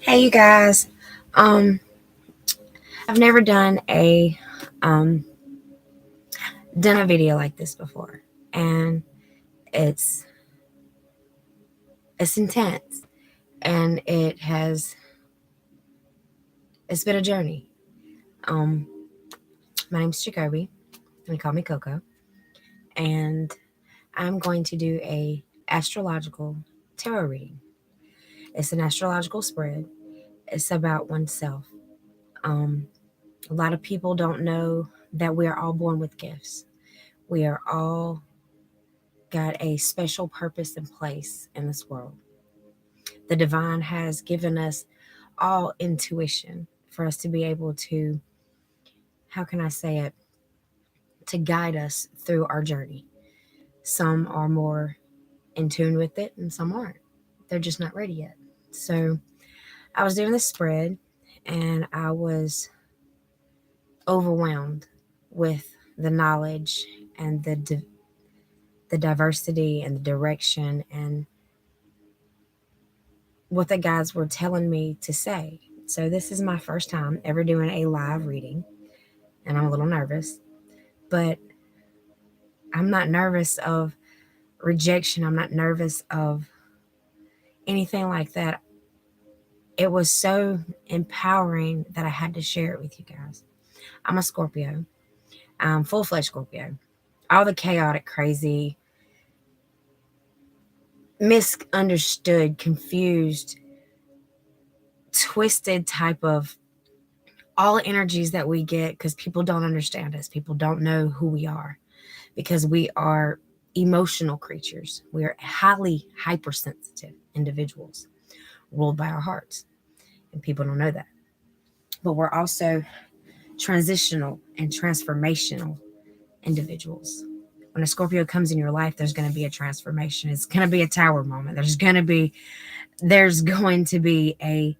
Hey you guys. Um I've never um done a video like this before, and it's it's intense, and it's been a journey. Um my name's Jacoby. They call me Coco, and I'm going to do a astrological tarot reading. It's an astrological spread. It's about oneself. Um a lot of people don't know that we are all born with gifts. We are all got a special purpose and place in this world. The divine has given us all intuition for us to be able to, how can I say it, to guide us through our journey. Some are more in tune with it and some aren't. They're just not ready yet. So I was doing this spread and I was overwhelmed with the knowledge and the diversity and the direction and what the guides were telling me to say. So this is my first time ever doing a live reading, and I'm a little nervous, but I'm not nervous of rejection. I'm not nervous of anything like that. It was so empowering that I had to share it with you guys. I'm a Scorpio. I'm full-fledged Scorpio. All the chaotic, crazy, misunderstood, confused, twisted type of all energies that we get because people don't understand us. People don't know who we are because we are emotional creatures. We are highly hypersensitive individuals ruled by our hearts. And people don't know that. But we're also transitional and transformational individuals. When a Scorpio comes in your life, there's going to be a transformation. It's going to be a tower moment. There's going to be a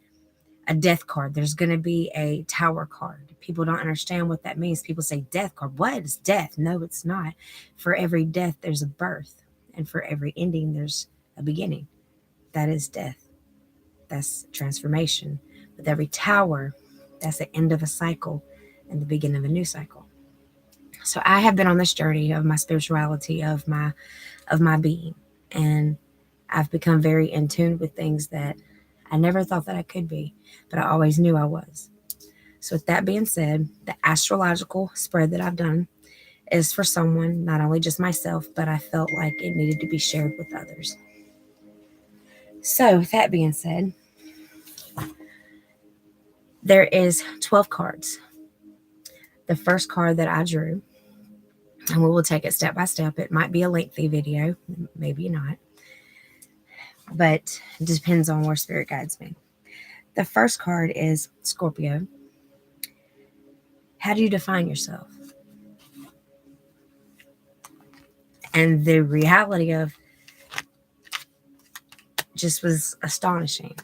death card. There's going to be a tower card. People don't understand what that means. People say death card. What is death? No, it's not. For every death, there's a birth. And for every ending, there's a beginning. That is death. That's transformation. With every tower, that's the end of a cycle and the beginning of a new cycle. So I have been on this journey of my spirituality, of my being. And I've become very in tune with things that I never thought that I could be, but I always knew I was. So, with that being said, the astrological spread that I've done is for someone, not only just myself, but I felt like it needed to be shared with others. So, with that being said, there is 12 cards. The first card that I drew, and we will take it step by step. It might be a lengthy video, maybe not, but it depends on where spirit guides me. The first card is Scorpio. How do you define yourself? And the reality of just was astonishing.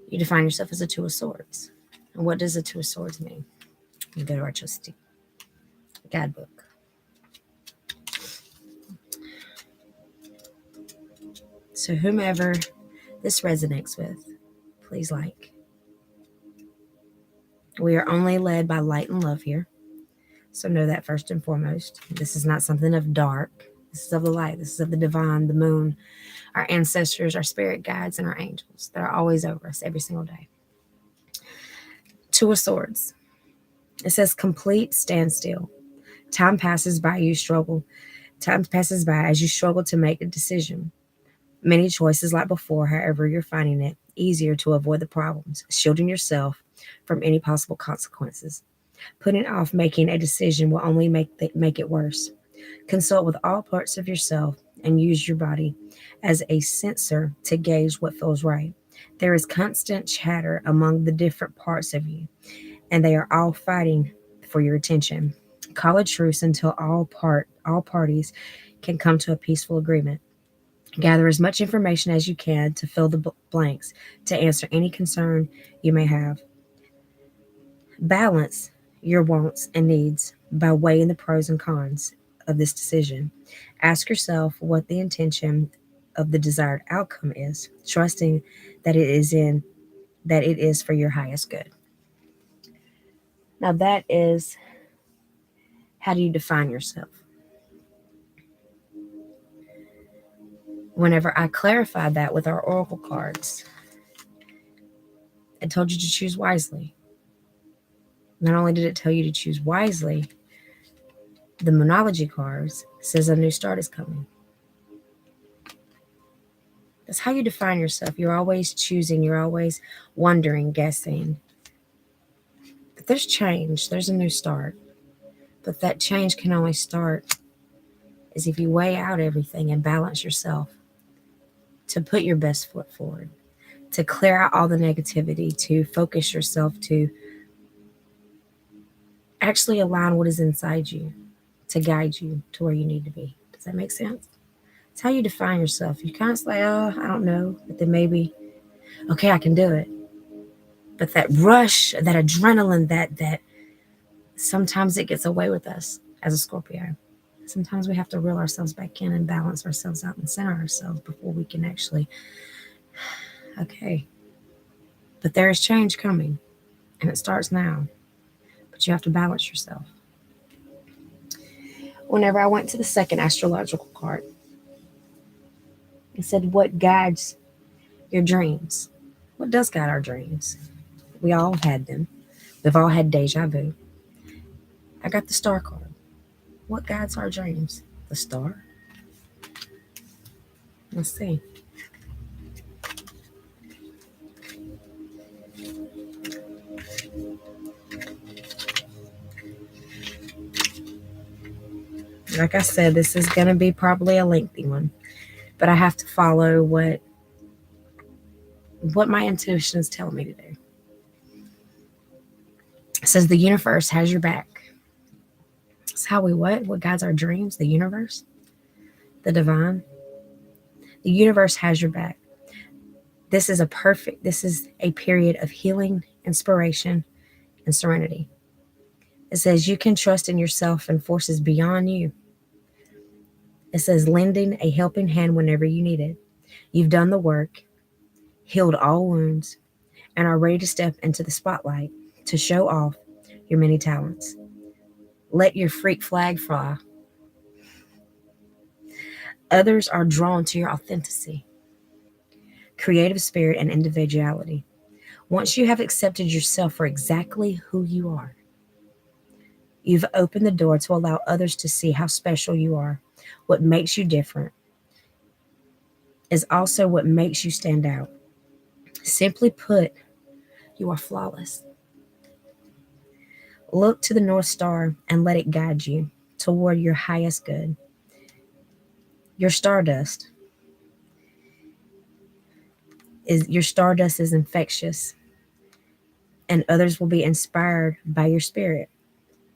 You define yourself as a Two of Swords. And what does a Two of Swords mean? You go to our trusty guidebook. So whomever this resonates with, please like. We are only led by light and love here. So know that first and foremost. This is not something of dark. This is of the light. This is of the divine, the moon, our ancestors, our spirit guides, and our angels that are always over us every single day. Two of Swords. It says complete standstill. Time passes by, you struggle. Time passes by as you struggle to make a decision. Many choices like before, however, you're finding it easier to avoid the problems, shielding yourself from any possible consequences. Putting off making a decision will only make it worse. Consult with all parts of yourself and use your body as a sensor to gauge what feels right. There is constant chatter among the different parts of you, and they are all fighting for your attention. Call a truce until all parties can come to a peaceful agreement. Gather as much information as you can to fill the blanks, to answer any concern you may have. Balance your wants and needs by weighing the pros and cons of this decision. Ask yourself what the intention of the desired outcome is, trusting that it is for your highest good. Now that is, how do you define yourself? Whenever I clarified that with our oracle cards, it told you to choose wisely. Not only did it tell you to choose wisely, the Moonology cards says a new start is coming. That's how you define yourself. You're always choosing. You're always wondering, guessing. But there's change. There's a new start. But that change can only start is if you weigh out everything and balance yourself to put your best foot forward, to clear out all the negativity, to focus yourself, to actually align what is inside you to guide you to where you need to be. Does that make sense? It's how you define yourself. You kind of say, oh, I don't know, but then maybe, okay, I can do it. But that rush, that adrenaline, that sometimes it gets away with us as a Scorpio. Sometimes we have to reel ourselves back in and balance ourselves out and center ourselves before we can actually, okay. But there is change coming, and it starts now. But you have to balance yourself. Whenever I went to the second astrological card, it said, what guides your dreams? What does guide our dreams? We all have had them. We've all had deja vu. I got the star card. What guides our dreams? The star? Let's see. Like I said, this is going to be probably a lengthy one, but I have to follow what my intuition is telling me to do. It says the universe has your back. It's how we what guides our dreams? The universe, the divine. The universe has your back. This is a period of healing, inspiration, and serenity. It says you can trust in yourself and forces beyond you. It says lending a helping hand whenever you need it. You've done the work, healed all wounds, and are ready to step into the spotlight to show off your many talents. Let your freak flag fly. Others are drawn to your authenticity, creative spirit, and individuality. Once you have accepted yourself for exactly who you are, you've opened the door to allow others to see how special you are. What makes you different is also what makes you stand out. Simply put, you are flawless. Look to the North Star and let it guide you toward your highest good. Your stardust is infectious, and others will be inspired by your spirit.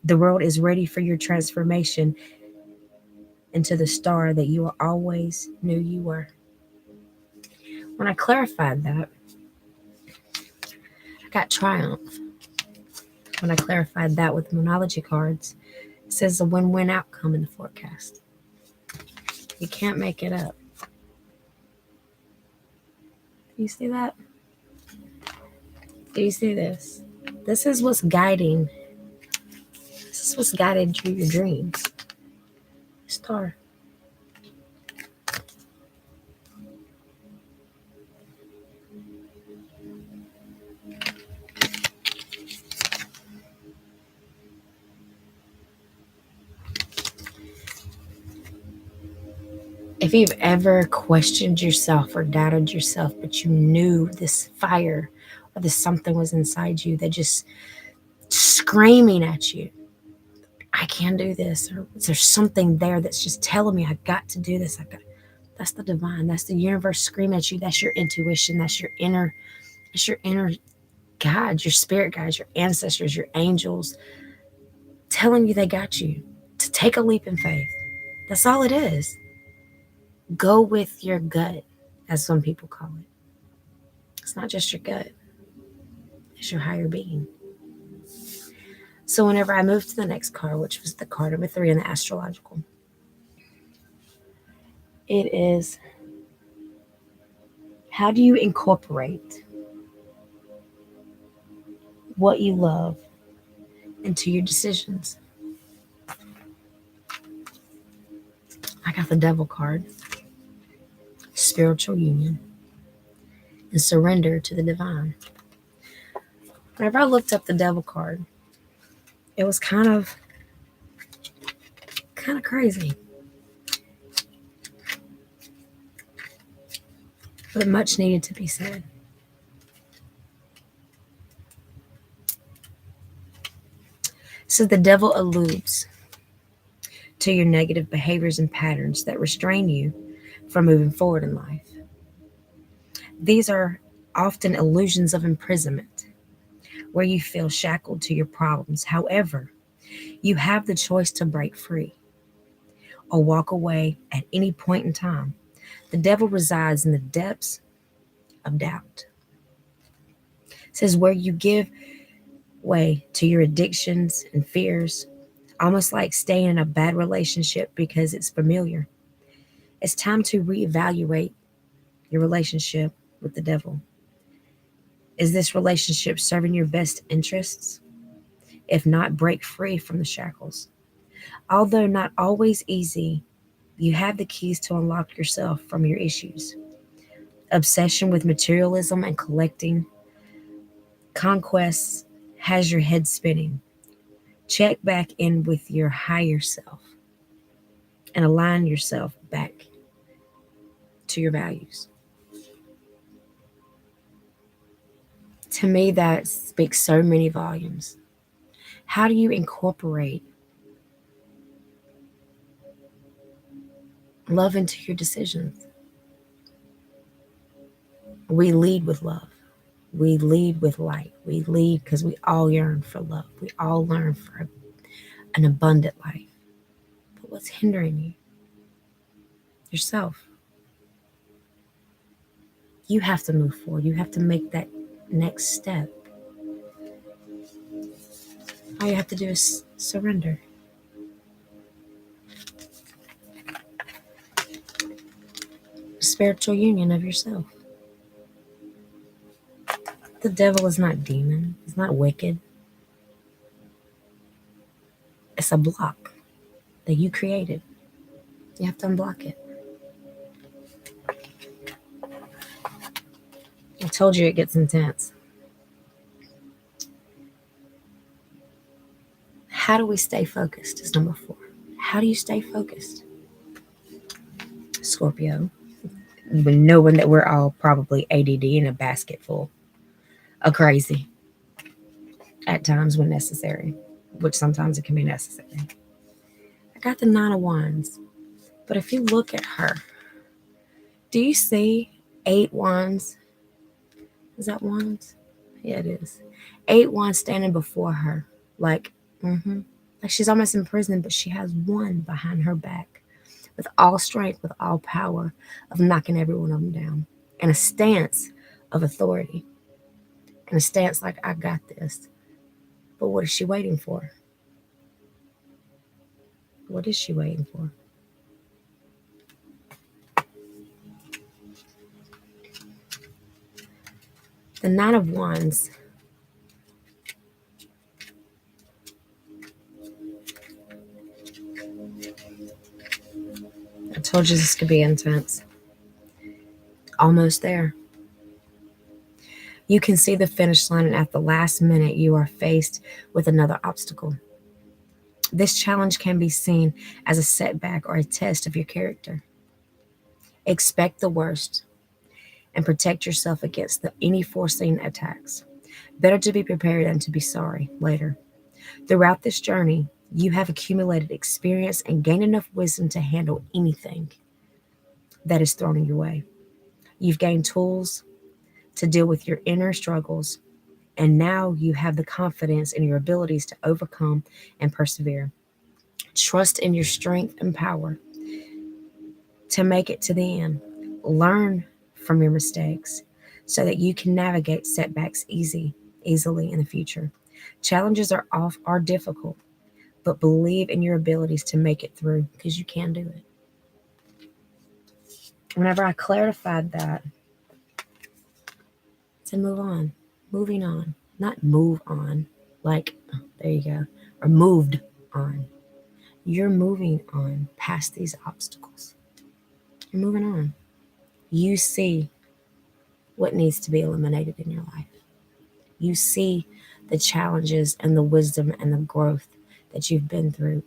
The world is ready for your transformation into the star that you always knew you were. When I clarified that, I got triumph. When I clarified that with Moonology cards, it says a win-win outcome in the forecast. You can't make it up. Do you see that? Do you see this? This is what's guiding. This is what's guided through your dreams. Star. If you've ever questioned yourself or doubted yourself, but you knew this fire or this something was inside you that just screaming at you, I can't do this, or there's something there that's just telling me I got to do this. That's the divine. That's the universe screaming at you. That's your intuition. That's your inner guides, your spirit guides, your ancestors, your angels telling you they got you to take a leap in faith. That's all it is. Go with your gut, as some people call it. It's not just your gut, it's your higher being. So whenever I moved to the next card, which was the card number 3 in the astrological, it is How do you incorporate what you love into your decisions? I got the Devil card, spiritual union, and surrender to the divine. Whenever I looked up the Devil card, it was kind of crazy, but much needed to be said. So the devil alludes to your negative behaviors and patterns that restrain you from moving forward in life. These are often illusions of imprisonment, where you feel shackled to your problems. However, you have the choice to break free or walk away at any point in time. The devil resides in the depths of doubt. It says where you give way to your addictions and fears, almost like staying in a bad relationship because it's familiar. It's time to reevaluate your relationship with the devil. Is this relationship serving your best interests? If not, break free from the shackles. Although not always easy, you have the keys to unlock yourself from your issues. Obsession with materialism and collecting conquests has your head spinning. Check back in with your higher self and align yourself back to your values. To me, that speaks so many volumes. How do you incorporate love into your decisions? We lead with love. We lead with light. We lead because we all yearn for love. We all learn for an abundant life. But what's hindering you? Yourself. You have to move forward. You have to make that next step. All you have to do is surrender. Spiritual union of yourself. The devil is not demon. It's not wicked. It's a block that you created. You have to unblock it. I told you it gets intense. How do we stay focused is number 4. How do you stay focused? Scorpio. Knowing that we're all probably ADD in a basket full of crazy at times when necessary, which sometimes it can be necessary. I got the 9 of Wands, but if you look at her, do you see 8 wands? Is that wands? Yeah, it is. 8 wands standing before her, like she's almost in prison, but she has one behind her back with all strength, with all power of knocking every one of them down, and a stance of authority, and a stance like, I got this. But what is she waiting for? What is she waiting for? The 9 of Wands. I told you this could be intense. Almost there. You can see the finish line, and at the last minute, you are faced with another obstacle. This challenge can be seen as a setback or a test of your character. Expect the worst and protect yourself against any foreseen attacks. Better to be prepared than to be sorry later. Throughout this journey, you have accumulated experience and gained enough wisdom to handle anything that is thrown in your way. You've gained tools to deal with your inner struggles, and now you have the confidence in your abilities to overcome and persevere. Trust in your strength and power to make it to the end. Learn from your mistakes so that you can navigate setbacks easily in the future. Challenges are difficult, but believe in your abilities to make it through, because you can do it. Whenever I clarified that, said move on. Moving on. Not move on. Like, there you go. Or moved on. You're moving on past these obstacles. You're moving on. You see what needs to be eliminated in your life. You see the challenges and the wisdom and the growth that you've been through,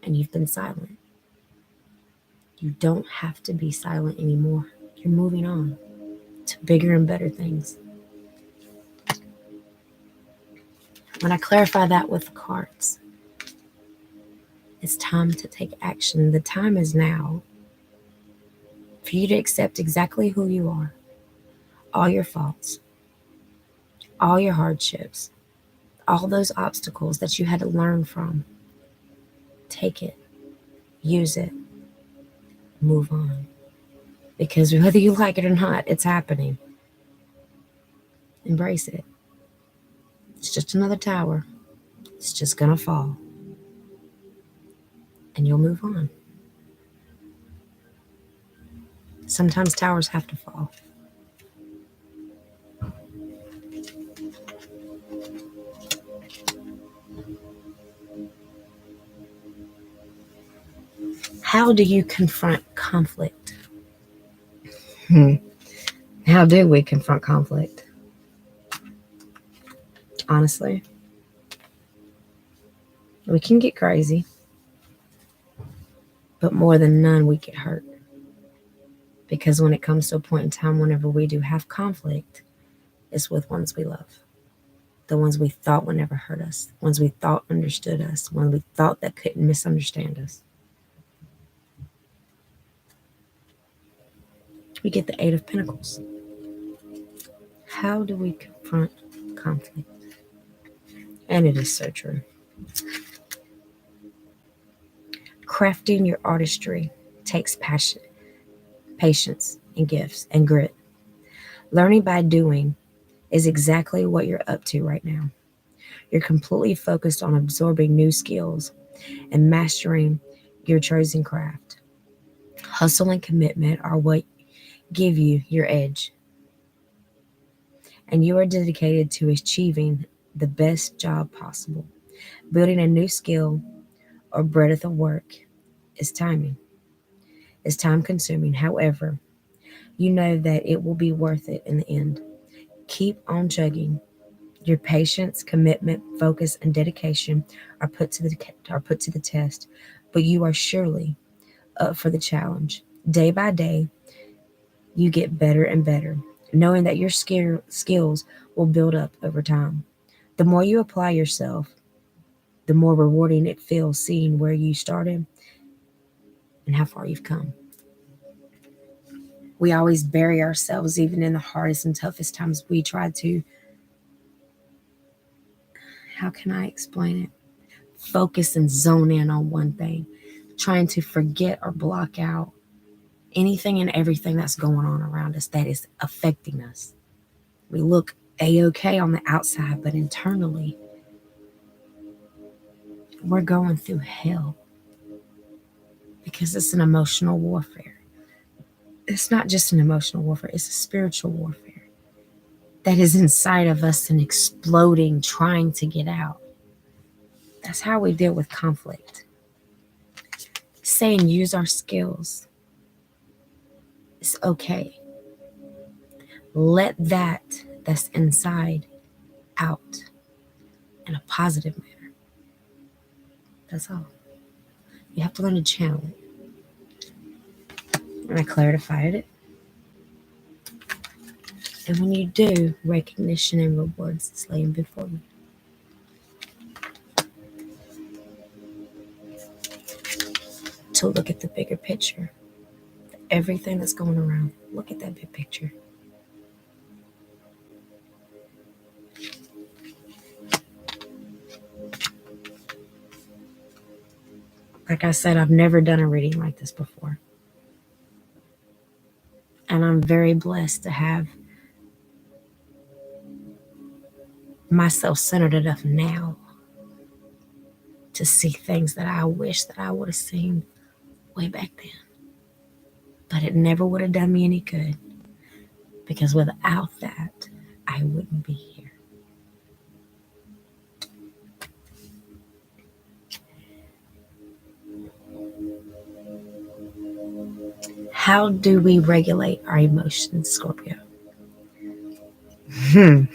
and you've been silent. You don't have to be silent anymore. You're moving on to bigger and better things. When I clarify that with the cards, it's time to take action. The time is now for you to accept exactly who you are, all your faults, all your hardships, all those obstacles that you had to learn from. Take it, use it, move on. Because whether you like it or not, it's happening. Embrace it. It's just another tower. It's just gonna fall. And you'll move on. Sometimes towers have to fall. How do you confront conflict? How do we confront conflict? Honestly, we can get crazy, but more than none, we get hurt. Because when it comes to a point in time, whenever we do have conflict, it's with ones we love. The ones we thought would never hurt us, ones we thought understood us, ones we thought that couldn't misunderstand us. We get the Eight of Pentacles. How do we confront conflict? And it is so true. Crafting your artistry takes passion, patience, and gifts, and grit. Learning by doing is exactly what you're up to right now. You're completely focused on absorbing new skills and mastering your chosen craft. Hustle and commitment are what give you your edge. And you are dedicated to achieving the best job possible. Building a new skill or breadth of work is timing. It's time consuming. However, you know that it will be worth it in the end. Keep on chugging. Your patience, commitment, focus, and dedication are put to the test, but you are surely up for the challenge. Day by day, you get better and better, knowing that your skills will build up over time. The more you apply yourself, the more rewarding it feels seeing where you started and how far you've come. We always bury ourselves, even in the hardest and toughest times. We try to, how can I explain it? Focus and zone in on one thing, trying to forget or block out anything and everything that's going on around us that is affecting us. We look a-okay on the outside, but internally, we're going through hell because it's an emotional warfare. It's not just an emotional warfare, it's a spiritual warfare that is inside of us and exploding, trying to get out. That's how we deal with conflict. Saying use our skills. It's okay. Let that's inside out in a positive manner. That's all. You have to learn to channel it. And I clarified it. And when you do, recognition and rewards is laying before you. To look at the bigger picture. Everything that's going around. Look at that big picture. Like I said, I've never done a reading like this before. And I'm very blessed to have myself centered enough now to see things that I wish that I would have seen way back then. But it never would have done me any good, because without that, I wouldn't be here. How do we regulate our emotions, Scorpio? The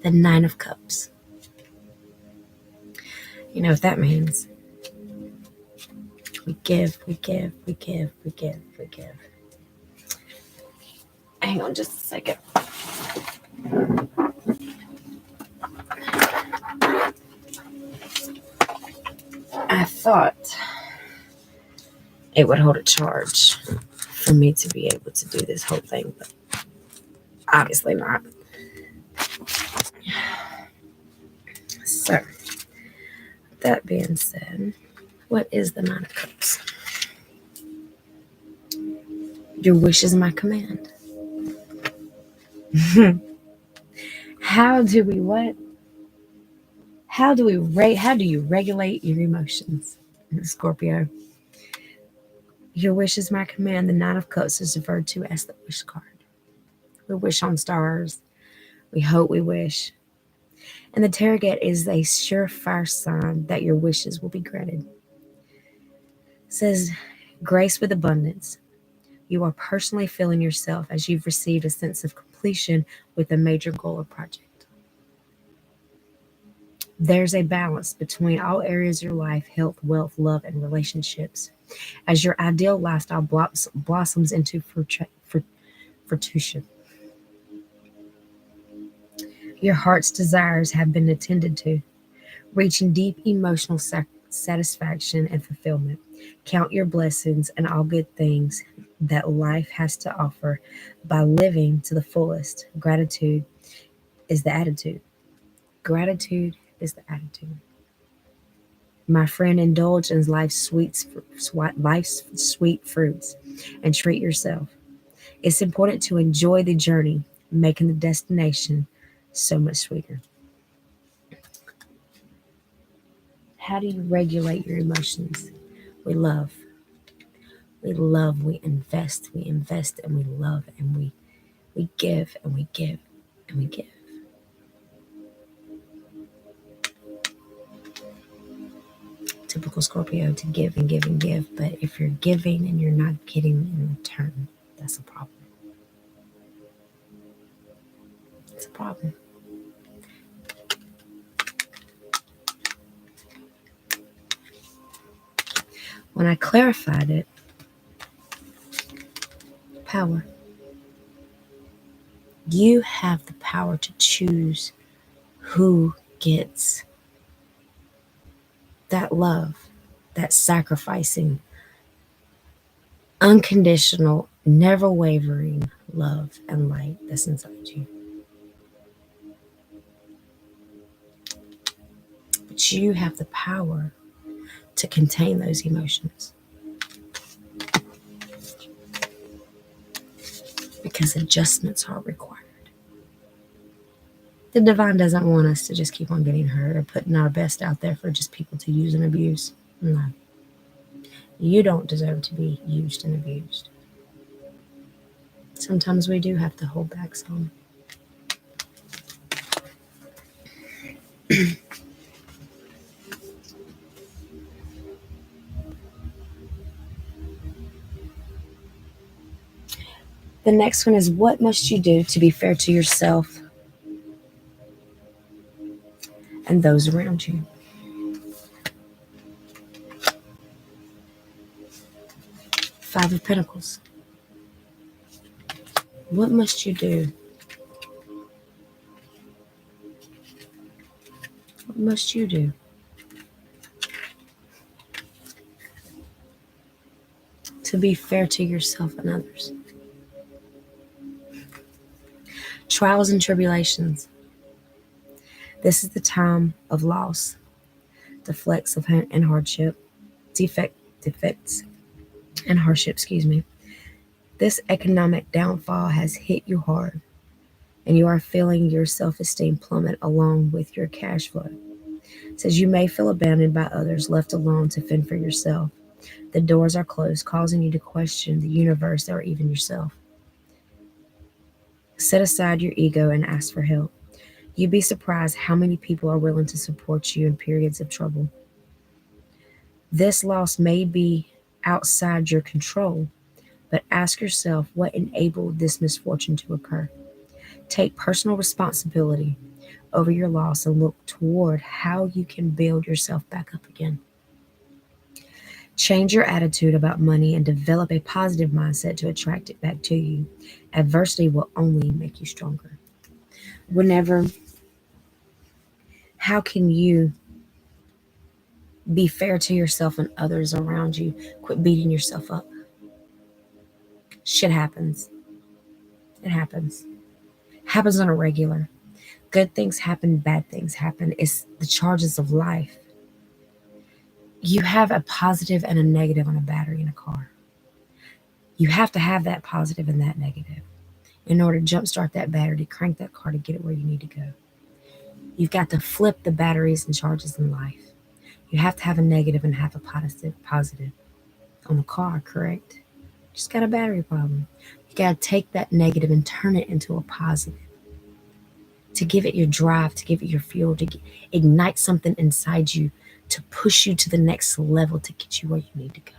9 of Cups. You know what that means? We give, we give, we give, we give, we give. Hang on just a second. I thought it would hold a charge for me to be able to do this whole thing, but obviously not. So, that being said, what is the 9 of Cups? Your wish is my command. How do we what? How do you regulate your emotions, Scorpio? Your wish is my command. The 9 of Cups is referred to as the wish card. We wish on stars. We hope, we wish. And the tarot is a surefire sign that your wishes will be granted. It says, grace with abundance. You are personally feeling yourself as you've received a sense of completion with a major goal or project. There's a balance between all areas of your life: health, wealth, love, and relationships, as your ideal lifestyle blossoms into fruition. Your heart's desires have been attended to, reaching deep emotional satisfaction and fulfillment. Count your blessings and all good things that life has to offer by living to the fullest. Gratitude is the attitude. Gratitude is the attitude. My friend, indulge in life's sweet fruits and treat yourself. It's important to enjoy the journey, making the destination so much sweeter. How do you regulate your emotions? We love. We love, we invest, and we love, and we give, and we give, and we give. Typical Scorpio, to give and give and give, but if you're giving and you're not getting in return, that's a problem. It's a problem. When I clarified it, power. You have the power to choose who gets that love, that sacrificing, unconditional, never wavering love and light that's inside you. But you have the power to contain those emotions, because adjustments are required. The divine doesn't want us to just keep on getting hurt or putting our best out there for just people to use and abuse. No. You don't deserve to be used and abused. Sometimes we do have to hold back some. The next one is, what must you do to be fair to yourself and those around you? Five of Pentacles. What must you do? What must you do to be fair to yourself and others? Trials and tribulations. This is the time of loss, defects and hardship, defects and hardship, This economic downfall has hit you hard, and you are feeling your self-esteem plummet along with your cash flow. It says you may feel abandoned by others, left alone to fend for yourself. The doors are closed, causing you to question the universe or even yourself. Set aside your ego and ask for help. You'd be surprised how many people are willing to support you in periods of trouble. This loss may be outside your control, but ask yourself what enabled this misfortune to occur. Take personal responsibility over your loss and look toward how you can build yourself back up again. Change your attitude about money and develop a positive mindset to attract it back to you. Adversity will only make you stronger. Whenever, how can you be fair to yourself and others around you? Quit beating yourself up. Shit happens. It happens. Happens on a regular. Good things happen, bad things happen. It's the charges of life. You have a positive and a negative on a battery in a car. You have to have that positive and that negative in order to jumpstart that battery, to crank that car to get it where you need to go. You've got to flip the batteries and charges in life. You have to have a negative and have a positive on the car, correct? Just got a battery problem. You got to take that negative and turn it into a positive. To give it your drive, to give it your fuel, to ignite something inside you, to push you to the next level, to get you where you need to go.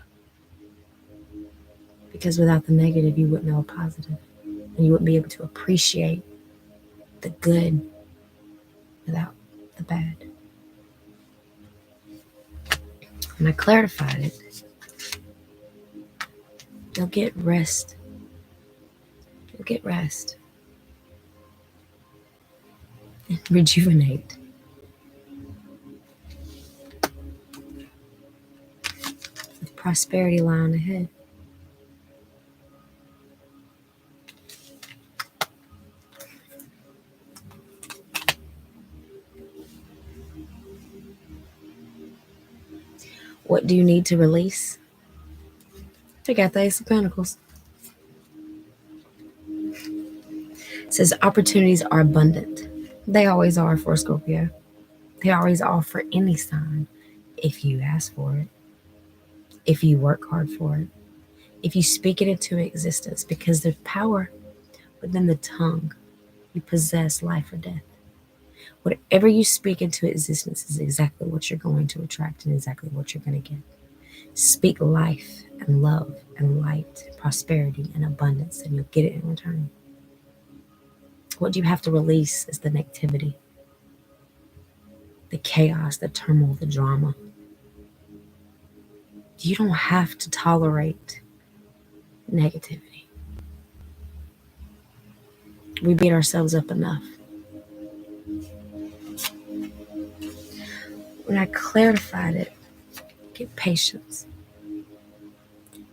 Because without the negative, you wouldn't know a positive. And you wouldn't be able to appreciate the good without the bad. When I clarified it, you'll get rest. You'll get rest. And rejuvenate. With prosperity lying ahead. What do you need to release? I got the Ace of Pentacles. It says opportunities are abundant. They always are for a Scorpio. They always are for any sign if you ask for it, if you work hard for it, if you speak it into existence, because there's power within the tongue. You possess life or death. Whatever you speak into existence is exactly what you're going to attract and exactly what you're going to get. Speak life and love and light, prosperity and abundance, and you'll get it in return. What you have to release is the negativity, the chaos, the turmoil, the drama. You don't have to tolerate negativity. We beat ourselves up enough. When I clarified it, get patience.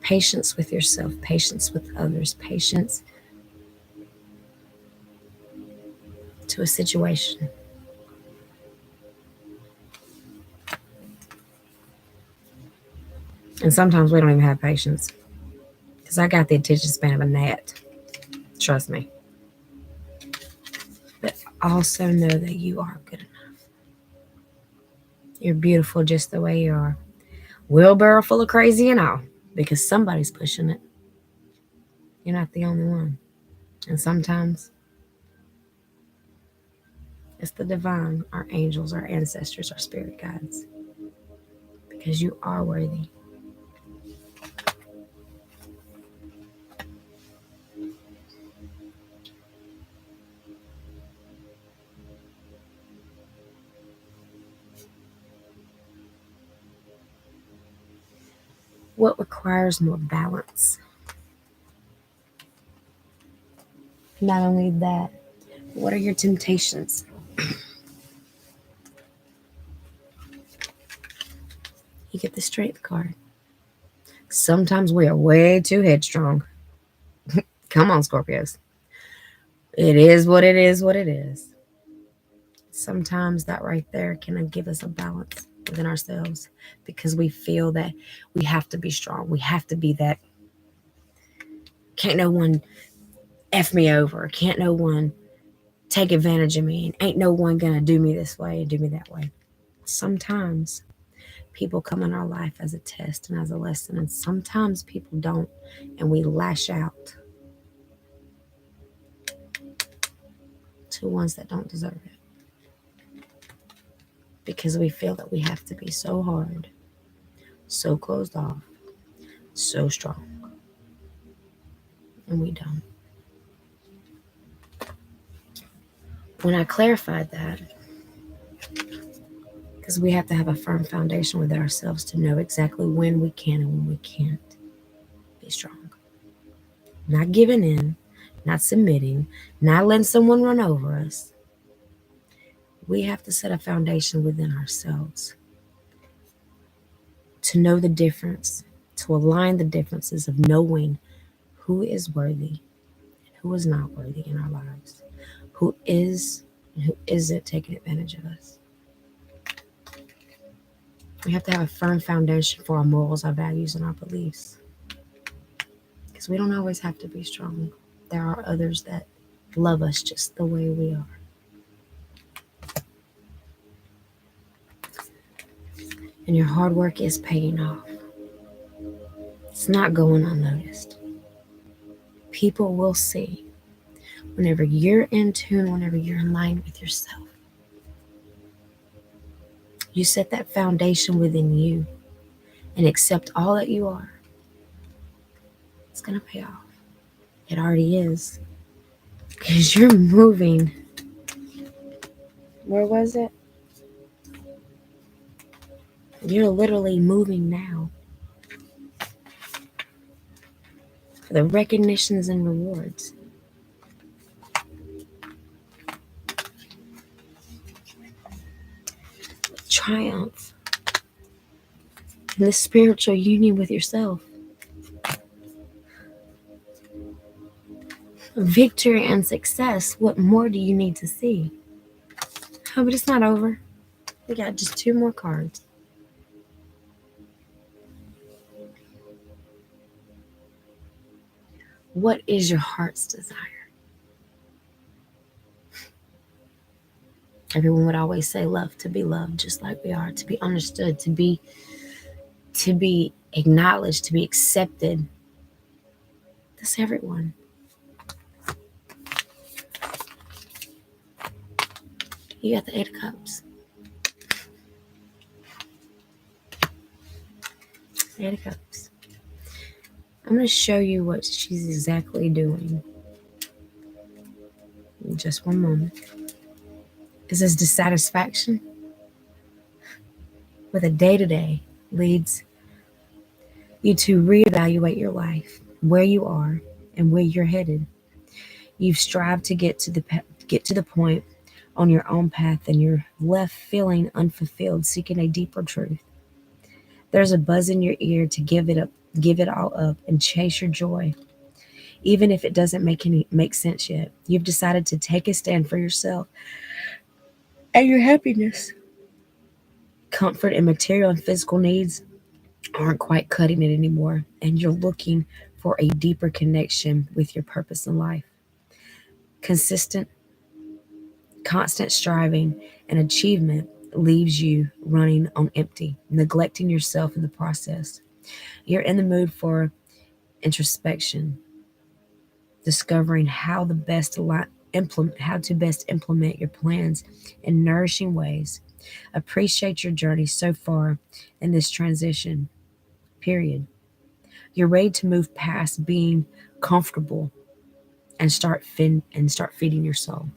Patience with yourself, patience with others, patience to a situation. And sometimes we don't even have patience. Because I got the attention span of a gnat. Trust me. But also know that you are good enough. You're beautiful just the way you are. Wheelbarrow full of crazy and all. Because somebody's pushing it. You're not the only one. And sometimes it's the divine, our angels, our ancestors, our spirit guides. Because you are worthy. What requires more balance? Not only that, what are your temptations? You get the Strength card. Sometimes we are way too headstrong. Come on, Scorpios. It is what it is, what it is. Sometimes that right there can give us a balance within ourselves because we feel that we have to be strong. We have to be that. Can't no one F me over. Can't no one take advantage of me. And ain't no one gonna do me this way and do me that way. Sometimes people come in our life as a test and as a lesson, and sometimes people don't, and we lash out. to ones that don't deserve it. Because we feel that we have to be so hard, so closed off, so strong. And we don't. When I clarified that, because we have to have a firm foundation with ourselves to know exactly when we can and when we can't be strong. Not giving in, not submitting, not letting someone run over us. We have to set a foundation within ourselves to know the difference, to align the differences of knowing who is worthy and who is not worthy in our lives, who is and who isn't taking advantage of us. We have to have a firm foundation for our morals, our values, and our beliefs. Because we don't always have to be strong. There are others that love us just the way we are. And your hard work is paying off. It's not going unnoticed. People will see whenever you're in tune, whenever you're in line with yourself. You set that foundation within you and accept all that you are. It's going to pay off. It already is. Because you're moving. Where was it? You're literally moving now. For the recognitions and rewards. Triumph. In the spiritual union with yourself. Victory and success. What more do you need to see? Oh, but it's not over. We got just 2 more cards. What is your heart's desire? Everyone would always say love, to be loved just like we are, to be understood, to be acknowledged, to be accepted. That's everyone. You got the 8 of Cups. 8 of Cups. I'm going to show you what she's exactly doing. In just one moment. It says dissatisfaction with a day-to-day leads you to reevaluate your life, where you are, and where you're headed. You've strived to get to the point on your own path, and you're left feeling unfulfilled, seeking a deeper truth. There's a buzz in your ear to give it all up, and chase your joy, even if it doesn't make sense yet. You've decided to take a stand for yourself and your happiness. Comfort and material and physical needs aren't quite cutting it anymore, and you're looking for a deeper connection with your purpose in life. Constant striving and achievement leaves you running on empty, neglecting yourself in the process. You're in the mood for introspection, discovering how to best implement your plans in nourishing ways. Appreciate your journey so far in this transition period. You're ready to move past being comfortable and start feeding your soul.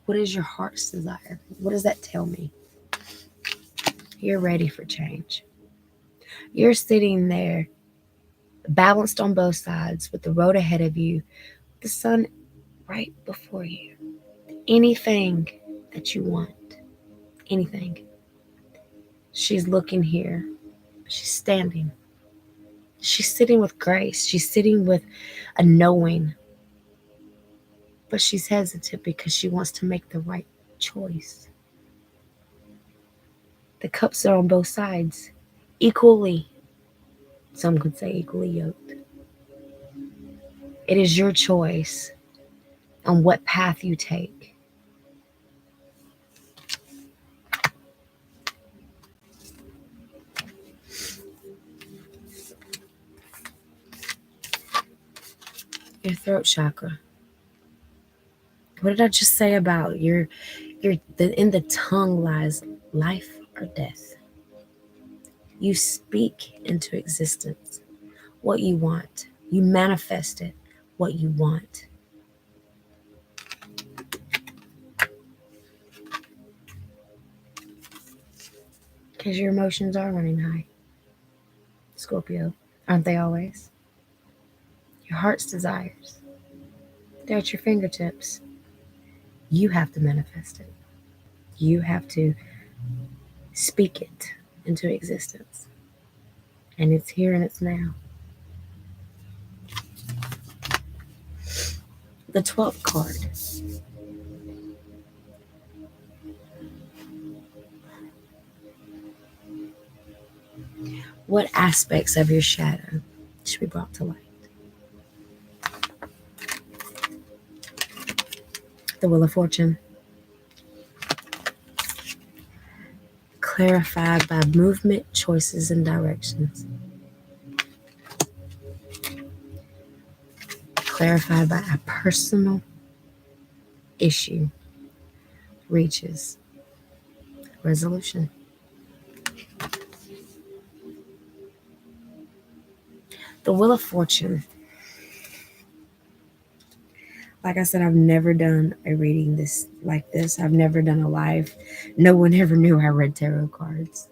What is your heart's desire? What does that tell me? You're ready for change. You're sitting there, balanced on both sides, with the road ahead of you, the sun right before you. Anything that you want, anything. She's looking here. She's standing. She's sitting with grace. She's sitting with a knowing. But she's hesitant because she wants to make the right choice. The cups are on both sides, equally. Some could say equally yoked. It is your choice on what path you take. your throat chakra. What did I just say about in the tongue lies life or death? You speak into existence what you want. You manifest it, what you want. Because your emotions are running high, Scorpio. Aren't they always? Your heart's desires, they're at your fingertips. You have to manifest it. You have to speak it into existence. And it's here and it's now. The 12th card. What aspects of your shadow should be brought to light? The Wheel of Fortune. Clarified by movement, choices, and directions. Clarified by a personal issue reaches resolution. The Wheel of Fortune. Like I said, I've never done a reading like this. I've never done a live. No one ever knew I read tarot cards.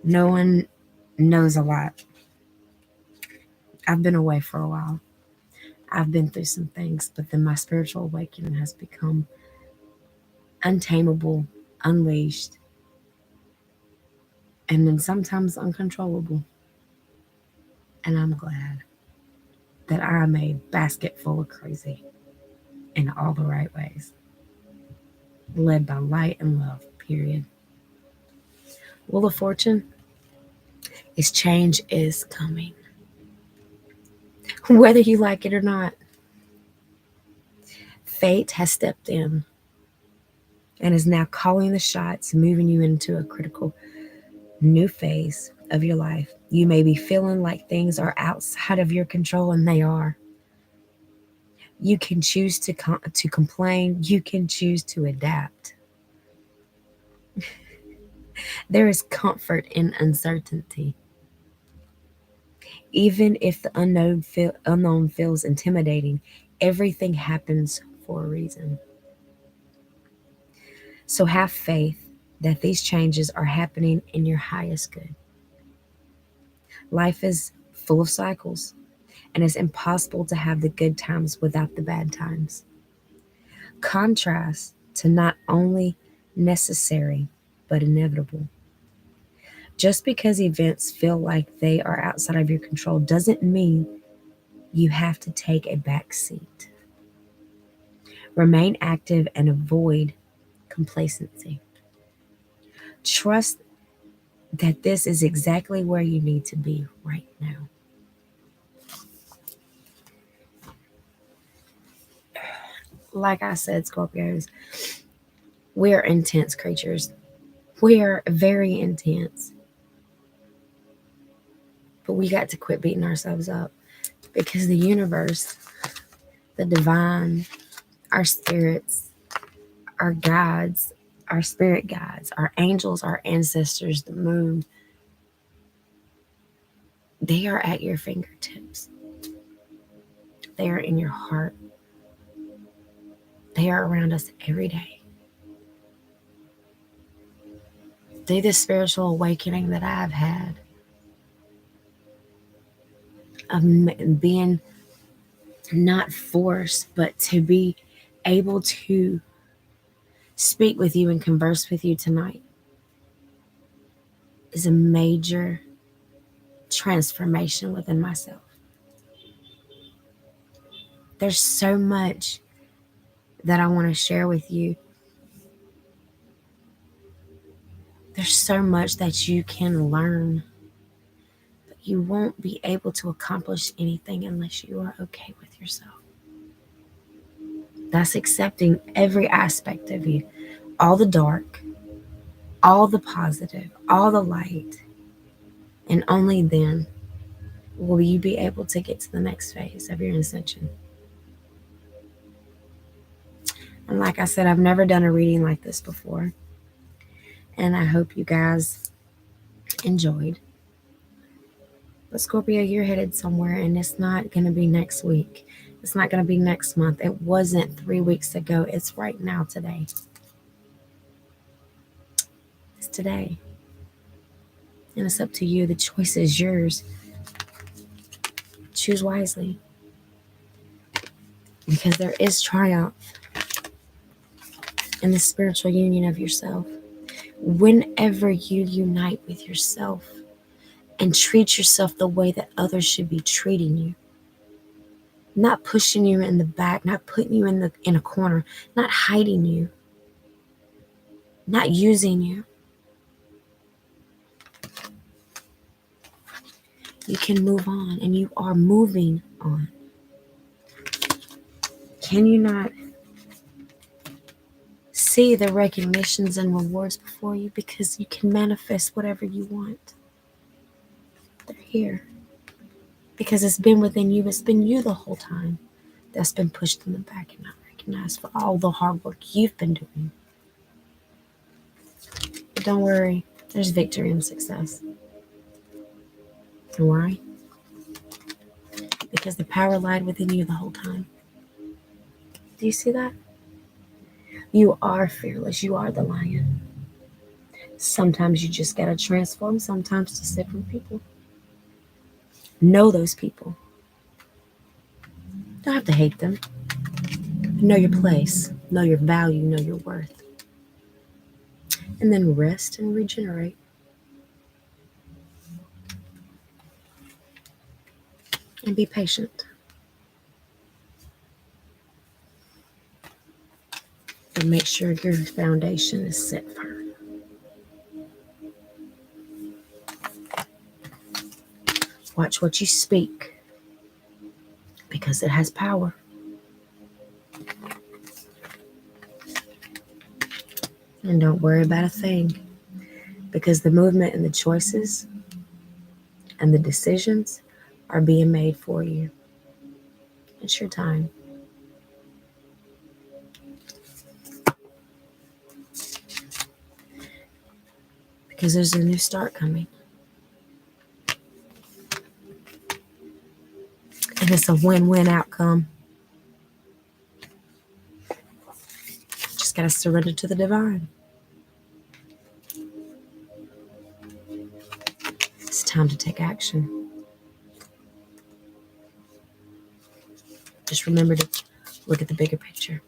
No one knows a lot. I've been away for a while. I've been through some things, but then my spiritual awakening has become untamable, unleashed, and then sometimes uncontrollable. And I'm glad that I'm a basket full of crazy in all the right ways, led by light and love, period. Wheel of Fortune is change is coming. Whether you like it or not, fate has stepped in and is now calling the shots, moving you into a critical new phase of your life. You may be feeling like things are outside of your control, and they are. You can choose to complain. You can choose to adapt. There is comfort in uncertainty. Even if the unknown feels intimidating, everything happens for a reason. So have faith that these changes are happening in your highest good. Life is full of cycles, and it's impossible to have the good times without the bad times. Contrast to not only necessary, but inevitable. Just because events feel like they are outside of your control doesn't mean you have to take a back seat. Remain active and avoid complacency. Trust that this is exactly where you need to be right now. Like I said, Scorpios, we are intense creatures. We are very intense. But we got to quit beating ourselves up because the universe, the divine, our spirits, our guides, our spirit guides, our angels, our ancestors, the moon, they are at your fingertips. They are in your heart. They are around us every day. Through the spiritual awakening that I've had, of being not forced, but to be able to speak with you and converse with you tonight, is a major transformation within myself. There's so much that I want to share with you. There's so much that you can learn, but you won't be able to accomplish anything unless you are okay with yourself. That's accepting every aspect of you, all the dark, all the positive, all the light, and only then will you be able to get to the next phase of your ascension. And like I said, I've never done a reading like this before. And I hope you guys enjoyed. But Scorpio, you're headed somewhere, and it's not going to be next week. It's not going to be next month. It wasn't 3 weeks ago. It's right now, today. It's today. And it's up to you. The choice is yours. Choose wisely. Because there is triumph in the spiritual union of yourself. Whenever you unite with yourself and treat yourself the way that others should be treating you, not pushing you in the back, not putting you in a corner, not hiding you, not using you, you can move on, and you are moving on. Can you not see the recognitions and rewards before you? Because you can manifest whatever you want. They're here. Because it's been within you. It's been you the whole time that's been pushed in the back and not recognized for all the hard work you've been doing. But don't worry. There's victory and success. And why? Because the power lied within you the whole time. Do you see that? You are fearless. You are the lion. Sometimes you just gotta transform, sometimes to different people. Know those people. Don't have to hate them. Know your place. Know your value. Know your worth. And then rest and regenerate. And be patient. And make sure your foundation is set firm. Watch what you speak, because it has power. And don't worry about a thing, because the movement and the choices and the decisions are being made for you. It's your time. Because there's a new start coming. And it's a win-win outcome. Just got to surrender to the divine. It's time to take action. Just remember to look at the bigger picture.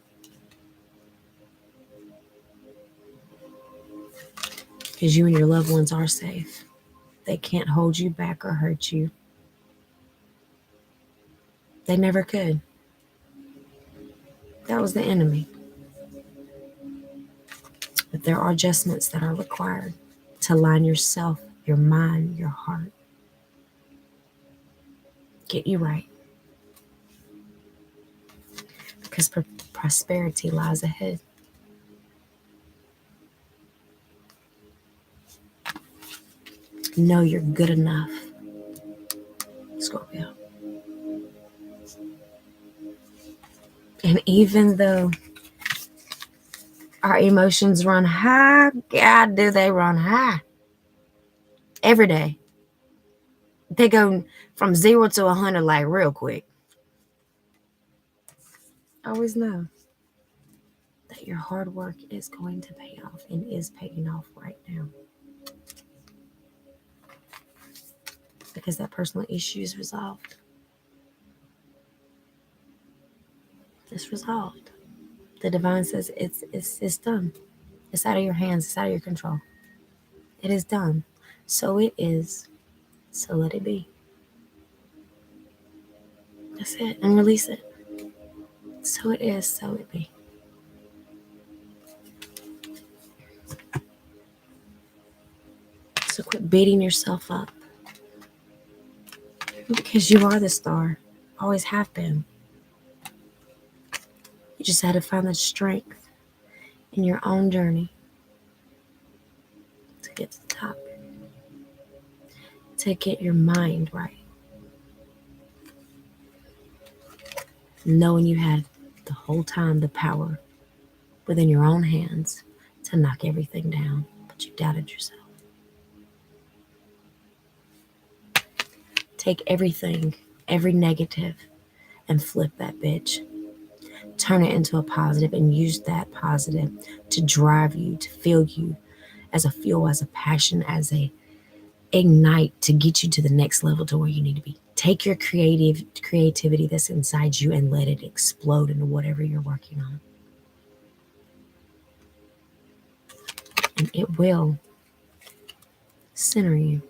Because you and your loved ones are safe. They can't hold you back or hurt you. They never could. That was the enemy. But there are adjustments that are required to align yourself, your mind, your heart. Get you right. Because prosperity lies ahead. Know you're good enough, Scorpio. And even though our emotions run high, God, do they run high. Every day. They go from 0 to 100 like real quick. Always know that your hard work is going to pay off and is paying off right now. Because that personal issue is resolved. It's resolved. The divine says it's done. It's out of your hands. It's out of your control. It is done. So it is. So let it be. That's it. And release it. So it is. So it be. So quit beating yourself up. Because you are the star. Always have been. You just had to find the strength in your own journey to get to the top. To get your mind right. Knowing you had the whole time the power within your own hands to knock everything down, but you doubted yourself. Take everything, every negative, and flip that bitch. Turn it into a positive and use that positive to drive you, to fuel you as a fuel, as a passion, as a ignite to get you to the next level, to where you need to be. Take your creativity that's inside you and let it explode into whatever you're working on. And it will center you.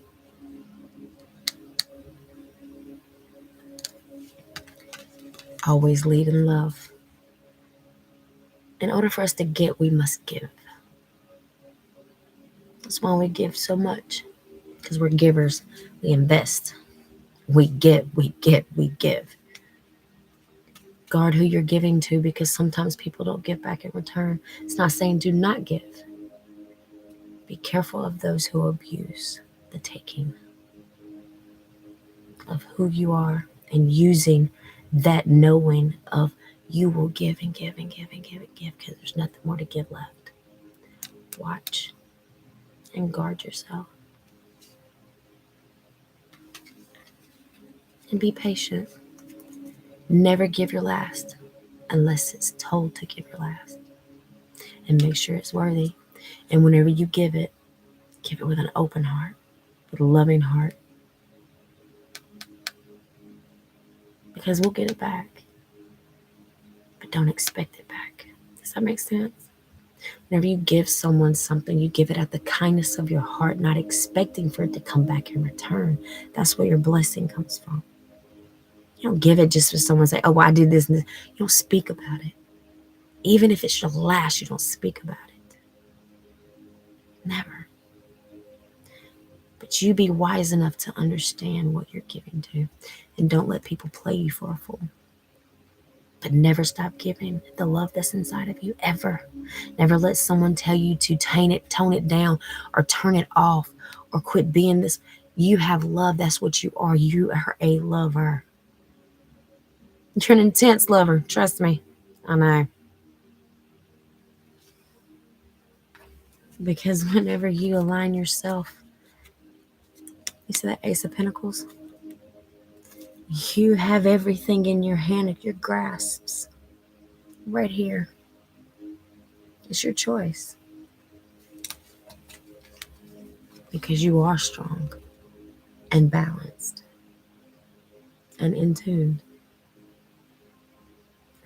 Always lead in love. In order for us to get, we must give. That's why we give so much. Because we're givers. We invest. We give, we give, we give. Guard who you're giving to, because sometimes people don't give back in return. It's not saying do not give. Be careful of those who abuse the taking of who you are and using that knowing of you will give and give and give and give and give, because there's nothing more to give left. Watch and guard yourself. And be patient. Never give your last unless it's told to give your last. And make sure it's worthy. And whenever you give it with an open heart, with a loving heart. Because we'll get it back. But don't expect it back. Does that make sense? Whenever you give someone something, you give it at the kindness of your heart, not expecting for it to come back in return. That's where your blessing comes from. You don't give it just for someone to say, oh, well, I did this and this. You don't speak about it. Even if it's your last, you don't speak about it. Never. But you be wise enough to understand what you're giving to. And don't let people play you for a fool. But never stop giving the love that's inside of you, ever. Never let someone tell you to tone it down, or turn it off, or quit being this. You have love. That's what you are. You are a lover. You're an intense lover. Trust me. I know. Because whenever you align yourself, you see that Ace of Pentacles? You have everything in your hand at your grasps. Right here. It's your choice. Because you are strong and balanced and in tune.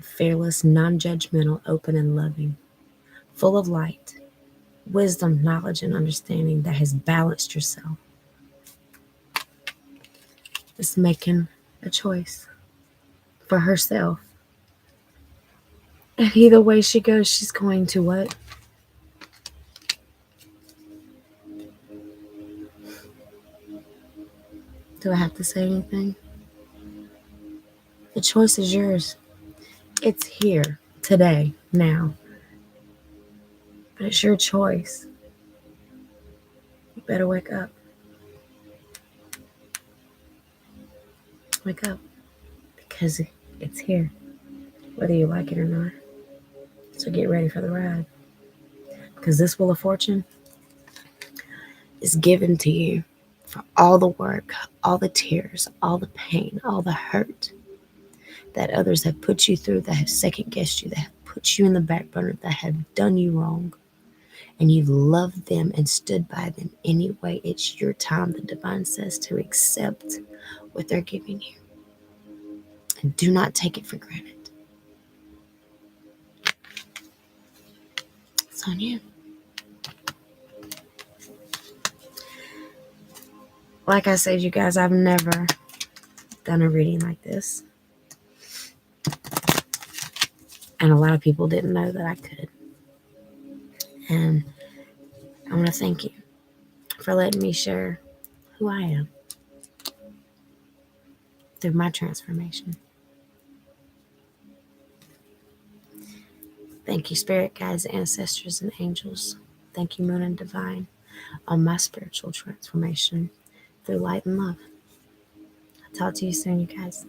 Fearless, non-judgmental, open and loving. Full of light, wisdom, knowledge, and understanding that has balanced yourself. Is making a choice for herself. And either way she goes, she's going to what? Do I have to say anything? The choice is yours. It's here, today, now. But it's your choice. You better wake up. Wake up. Because it's here, whether you like it or not. So get ready for the ride. Because this Wheel of Fortune is given to you for all the work, all the tears, all the pain, all the hurt that others have put you through, that have second-guessed you, that have put you in the back burner, that have done you wrong. And you've loved them and stood by them anyway. It's your time, the divine says, to accept what they're giving you. And do not take it for granted. It's on you. Like I said, you guys, I've never done a reading like this. And a lot of people didn't know that I could. And I want to thank you for letting me share who I am through my transformation. Thank you, Spirit Guides, Ancestors, and Angels. Thank you, Moon and Divine, on my spiritual transformation through light and love. I'll talk to you soon, you guys.